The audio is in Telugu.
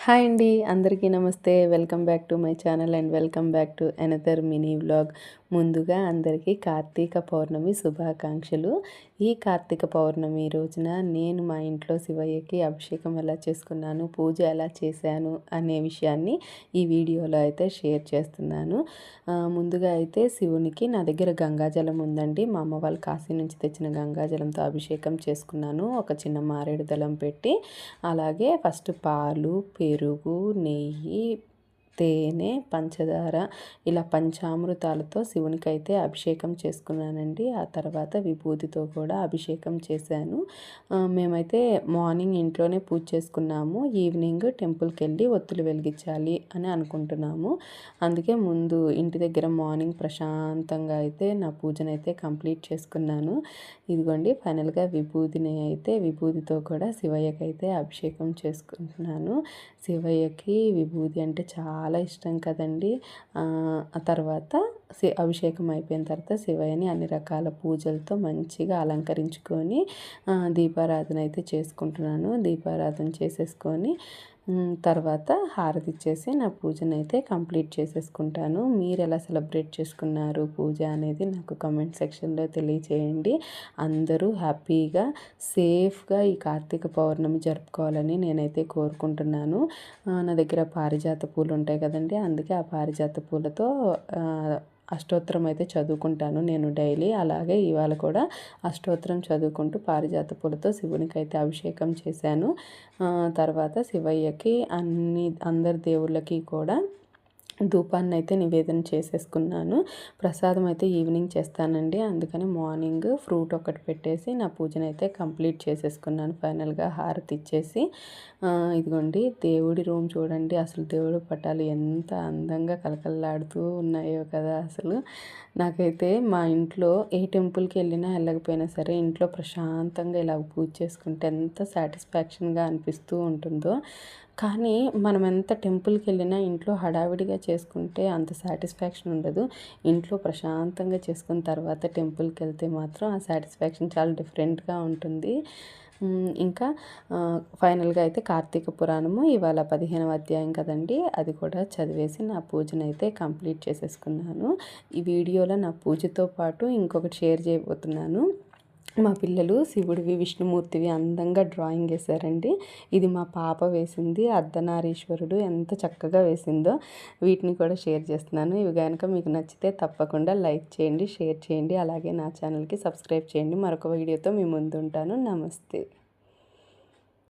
హాయ్ అండి, అందరికీ నమస్తే. Welcome back to my channel and welcome back to another mini vlog. ముందుగా అందరికీ కార్తీక పౌర్ణమి శుభాకాంక్షలు. ఈ కార్తీక పౌర్ణమి రోజున నేను మా ఇంట్లో శివయ్యకి అభిషేకం ఎలా చేసుకున్నాను, పూజ ఎలా చేశాను అనే విషయాన్ని ఈ వీడియోలో అయితే షేర్ చేస్తున్నాను. ముందుగా అయితే శివునికి నా దగ్గర గంగాజలం ఉందండి. మా అమ్మ వాళ్ళు కాశీ నుంచి తెచ్చిన గంగాజలంతో అభిషేకం చేసుకున్నాను, ఒక చిన్న మారేడు దళం పెట్టి. అలాగే ఫస్ట్ పాలు, పెరుగు, నెయ్యి, తేనె, పంచదార ఇలా పంచామృతాలతో శివునికైతే అభిషేకం చేసుకున్నానండి. ఆ తర్వాత విభూతితో కూడా అభిషేకం చేశాను. మేమైతే మార్నింగ్ ఇంట్లోనే పూజ చేసుకున్నాము. ఈవినింగ్ టెంపుల్కి వెళ్ళి ఒత్తులు వెలిగించాలి అని అనుకుంటున్నాము. అందుకే ముందు ఇంటి దగ్గర మార్నింగ్ ప్రశాంతంగా అయితే నా పూజనైతే కంప్లీట్ చేసుకున్నాను. ఇదిగోండి ఫైనల్గా విభూతితో కూడా శివయ్యకైతే అభిషేకం చేసుకుంటున్నాను. శివయ్యకి విభూతి అంటే చాలా ఇష్టం కదండి. ఆ తర్వాత అభిషేకం అయిపోయిన తర్వాత శివయ్యని అన్ని రకాల పూజలతో మంచిగా అలంకరించుకొని దీపారాధన అయితే చేసుకుంటున్నాను. దీపారాధన చేసేసుకొని తర్వాత హారతి ఇచ్చేసి నా పూజను అయితే కంప్లీట్ చేసేసుకుంటాను. మీరు ఎలా సెలబ్రేట్ చేసుకున్నారు పూజ అనేది నాకు కామెంట్ సెక్షన్లో తెలియచేయండి. అందరూ హ్యాపీగా సేఫ్గా ఈ కార్తీక పౌర్ణమి జరుపుకోవాలని నేనైతే కోరుకుంటున్నాను. నా దగ్గర పారిజాత పూలు ఉంటాయి కదండి, అందుకే ఆ పారిజాత పూలతో అష్టోత్తరం అయితే చదువుకుంటాను నేను డైలీ. అలాగే ఇవాళ కూడా అష్టోత్తరం చదువుకుంటూ పారిజాత పూలతో శివునికి అయితే అభిషేకం చేశాను. తర్వాత శివయ్యకి అందరి దేవుళ్ళకి కూడా ధూపాన్ని అయితే నివేదన చేసేసుకున్నాను. ప్రసాదం అయితే ఈవినింగ్ చేస్తానండి, అందుకని మార్నింగ్ ఫ్రూట్ ఒకటి పెట్టేసి నా పూజను అయితే కంప్లీట్ చేసేసుకున్నాను. ఫైనల్గా హారతి ఇచ్చేసి ఇదిగోండి దేవుడి రూమ్ చూడండి. అసలు దేవుడి పటాలు ఎంత అందంగా కలకల్లాడుతూ ఉన్నాయో కదా. అసలు నాకైతే మా ఇంట్లో ఏ టెంపుల్కి వెళ్ళకపోయినా సరే ఇంట్లో ప్రశాంతంగా ఇలా పూజ చేసుకుంటే ఎంత సాటిస్ఫాక్షన్గా అనిపిస్తూ ఉంటుందో. కానీ మనం ఎంత టెంపుల్కి వెళ్ళినా ఇంట్లో హడావిడిగా చేసుకుంటే అంత సాటిస్ఫాక్షన్ ఉండదు. ఇంట్లో ప్రశాంతంగా చేసుకున్న తర్వాత టెంపుల్కి వెళ్తే మాత్రం ఆ సాటిస్ఫాక్షన్ చాలా డిఫరెంట్గా ఉంటుంది. ఇంకా ఫైనల్గా అయితే కార్తీక పురాణము ఇవాళ 15వ అధ్యాయం కదండి, అది కూడా చదివేసి నా పూజనైతే కంప్లీట్ చేసేసుకున్నాను. ఈ వీడియోలో నా పూజతో పాటు ఇంకొకటి షేర్ చేయబోతున్నాను. మా పిల్లలు శివుడివి, విష్ణుమూర్తివి అందంగా డ్రాయింగ్ వేశారండి. ఇది మా పాప వేసింది. అర్ధనారీశ్వరుడు ఎంత చక్కగా వేసిందో వీటిని కూడా షేర్ చేస్తున్నాను. ఇవి కనుక మీకు నచ్చితే తప్పకుండా లైక్ చేయండి, షేర్ చేయండి. అలాగే నా ఛానల్కి సబ్స్క్రైబ్ చేయండి. మరొక వీడియోతో మీ ముందు ఉంటాను. నమస్తే.